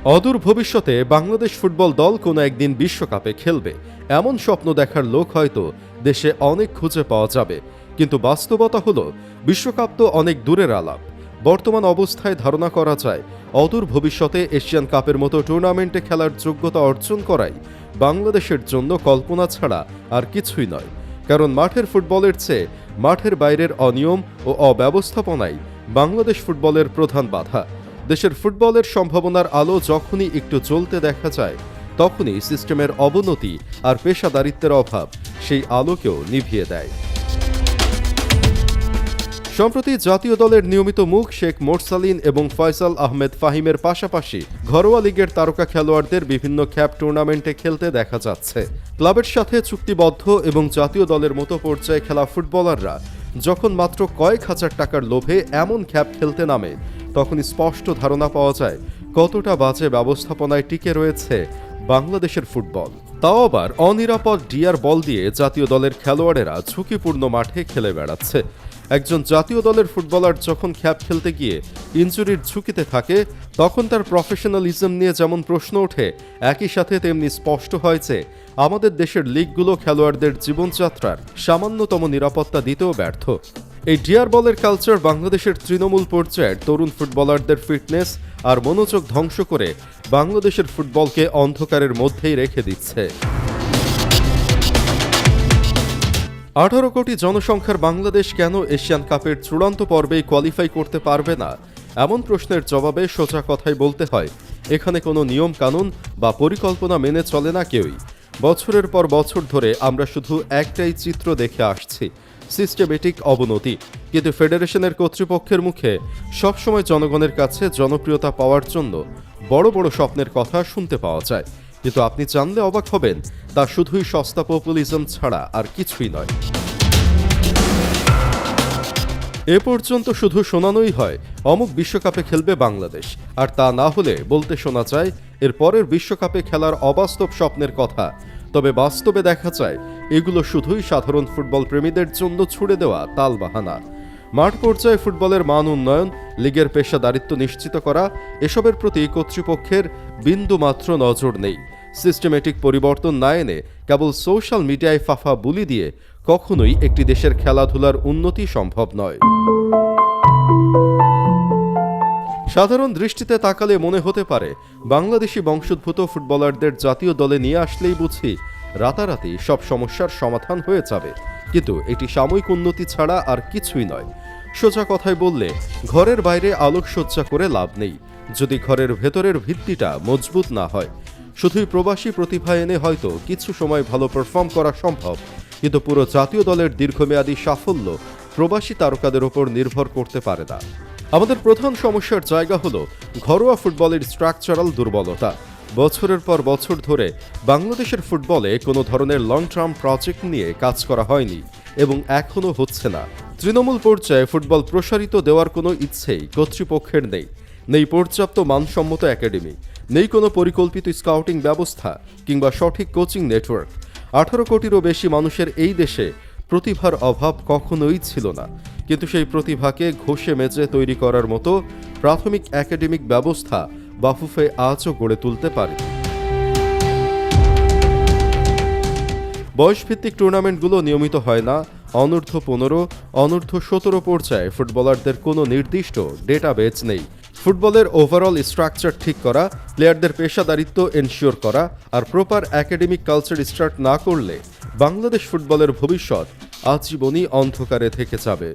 অদূর ভবিষ্যতে বাংলাদেশ ফুটবল দল কোনো একদিন বিশ্বকাপে খেলবে এমন স্বপ্ন দেখার লোক হয়তো দেশে অনেক খুঁজে পাওয়া যাবে, কিন্তু বাস্তবতা হলো বিশ্বকাপ তো অনেক দূরের আলাপ। বর্তমান অবস্থায় ধারণা করা যায় অদূর ভবিষ্যতে এশিয়ান কাপের মতো টুর্নামেন্টে খেলার যোগ্যতা অর্জন করাই বাংলাদেশের জন্য কল্পনা ছাড়া আর কিছুই নয়। কারণ মাঠের ফুটবলের চেয়ে মাঠের বাইরের অনিয়ম ও অব্যবস্থাপনাই বাংলাদেশ ফুটবলের প্রধান বাধা। দেশের ফুটবলের সম্ভাবনার আলো যখনই একটু জ্বলতে দেখা যায়, তখনই সিস্টেমের অবনতি আর পেশাদারিত্বের অভাব সেই আলোকেও নিভিয়ে দেয়। সম্প্রতি জাতীয় দলের নিয়মিত মুখ শেখ মোরসালিন এবং ফয়সাল আহমেদ ফাহিমের পাশাপাশি ঘরোয়া লিগের তারকা খেলোয়াড়দের বিভিন্ন ক্যাপ টুর্নামেন্টে খেলতে দেখা যাচ্ছে। ক্লাবের সাথে চুক্তিবদ্ধ এবং জাতীয় দলের মতো পর্যায়ে খেলা ফুটবলাররা যখন মাত্র কয়েক হাজার টাকার লোভে এমন ক্যাপ খেলতে নামে, তখন স্পষ্ট ধারণা পাওয়া যায় কতটা বাজে ব্যবস্থাপনায় টিকে রয়েছে বাংলাদেশের ফুটবল। তাও আবার অনিরাপদ ডিআর বল দিয়ে জাতীয় দলের খেলোয়াড়েরা ঝুঁকিপূর্ণ মাঠে খেলে বেড়াচ্ছে। একজন জাতীয় দলের ফুটবলার যখন ক্যাপ খেলতে গিয়ে ইনজুরির ঝুঁকিতে থাকে, তখন তার প্রফেশনালিজম নিয়ে যেমন প্রশ্ন ওঠে, একই সাথে তেমনি স্পষ্ট হয় যে আমাদের দেশের লিগগুলো খেলোয়াড়দের জীবনযাত্রার সামান্যতম নিরাপত্তা দিতেও ব্যর্থ। এই ডিআর বলের কালচার বাংলাদেশের তৃণমূল পর্যায়ের তরুণ ফুটবলারদের ফিটনেস আর মনোযোগ ধ্বংস করে বাংলাদেশের ফুটবলকে অন্ধকারের মধ্যেই রেখে দিচ্ছে। 18 কোটি জনসংখ্যার বাংলাদেশ কেন এশিয়ান কাপের চূড়ান্ত পর্বেই কোয়ালিফাই করতে পারবে না? এমন প্রশ্নের জবাবে সোজা কথাই বলতে হয়, এখানে কোনো নিয়ম কানুন বা পরিকল্পনা মেনে চলে না কেউই। বছরের পর বছর ধরে আমরা শুধু একটাই চিত্র দেখে আসছি, সিস্টেমেটিক অবনতি। কিন্তু ফেডারেশনের কর্তৃপক্ষের মুখে সবসময় জনগণের কাছে জনপ্রিয়তা পাওয়ার জন্য বড় বড় স্বপ্নের কথা শুনতে পাওয়া যায়, কিন্তু আপনি জানলে অবাক হবেন তা শুধুই সস্তা পপুলিজম ছাড়া আর কিছুই নয়। এ পর্যন্ত শুধু শোনানোই হয় অমুক বিশ্বকাপে খেলবে বাংলাদেশ, আর তা না হলে বলতে শোনা যায় এর পরের বিশ্বকাপে খেলার অবাস্তব স্বপ্নের কথা। তবে বাস্তবে দেখা যায় এগুলো শুধুই সাধারণ ফুটবল প্রেমীদের জন্য ছুড়ে দেওয়া তালবাহানা। মাঠ পর্যায়ে ফুটবলের মান উন্নয়ন, লিগের পেশাদারিত্ব নিশ্চিত করা, এসবের প্রতি কর্তৃপক্ষের বিন্দুমাত্র নজর নেই। সিস্টেমেটিক পরিবর্তন না এনে কেবল সোশ্যাল মিডিয়ায় ফাফা বুলি দিয়ে কখনোই একটি দেশের খেলাধুলার উন্নতি সম্ভব নয়। সাধারণ দৃষ্টিতে তাকালে মনে হতে পারে বাংলাদেশি বংশোদ্ভূত ফুটবলারদের জাতীয় দলে নিয়ে আসলেই বুঝি রাতারাতি সব সমস্যার সমাধান হয়ে যাবে, কিন্তু এটি সাময়িক উন্নতি ছাড়া আর কিছুই নয়। সোজা কথায় বললে, ঘরের বাইরে আলোকসজ্জা করে লাভ নেই যদি ঘরের ভেতরের ভিত্তিটা মজবুত না হয়। শুধুই প্রবাসী প্রতিভা এনে হয়তো কিছু সময় ভালো পারফর্ম করা সম্ভব, কিন্তু পুরো জাতীয় দলের দীর্ঘমেয়াদী সাফল্য প্রবাসী তারকাদের ওপর নির্ভর করতে পারে না। আমাদের প্রধান সমস্যার জায়গা হলো ঘরোয়া ফুটবলের স্ট্রাকচারাল দুর্বলতা। বছরের পর বছর ধরে বাংলাদেশের ফুটবলে কোনো ধরনের লং টার্ম প্রজেক্ট নিয়ে কাজ করা হয়নি এবং এখনও হচ্ছে না। তৃণমূল পর্যায়ে ফুটবল প্রসারিত দেওয়ার কোনো ইচ্ছেই কর্তৃপক্ষের নেই। নেই পর্যাপ্ত মানসম্মত একাডেমি, নেই কোনো পরিকল্পিত স্কাউটিং ব্যবস্থা কিংবা সঠিক কোচিং নেটওয়ার্ক। 18 কোটিরও বেশি মানুষের এই দেশে প্রতিভার অভাব কখনোই ছিল না, কিন্তু সেই প্রতিভাকে ঘষে মেজে তৈরি করার মতো প্রাথমিক একাডেমিক ব্যবস্থা বাফুফে আজও গড়ে তুলতে পারে। বয়সভিত্তিক টুর্নামেন্টগুলো নিয়মিত হয় না। অনূর্ধ্ব 15, অনূর্ধ্ব 17 পর্যায়ে ফুটবলারদের কোনো নির্দিষ্ট ডেটাবেজ নেই। ফুটবলের ওভারঅল স্ট্রাকচার ঠিক করা, প্লেয়ারদের পেশাদারিত্ব এনশিওর করা আর প্রপার একাডেমিক কালচার স্টার্ট না করলে বাংলাদেশ ফুটবলের ভবিষ্যৎ আজীবনই অন্ধকারে থেকে যাবে।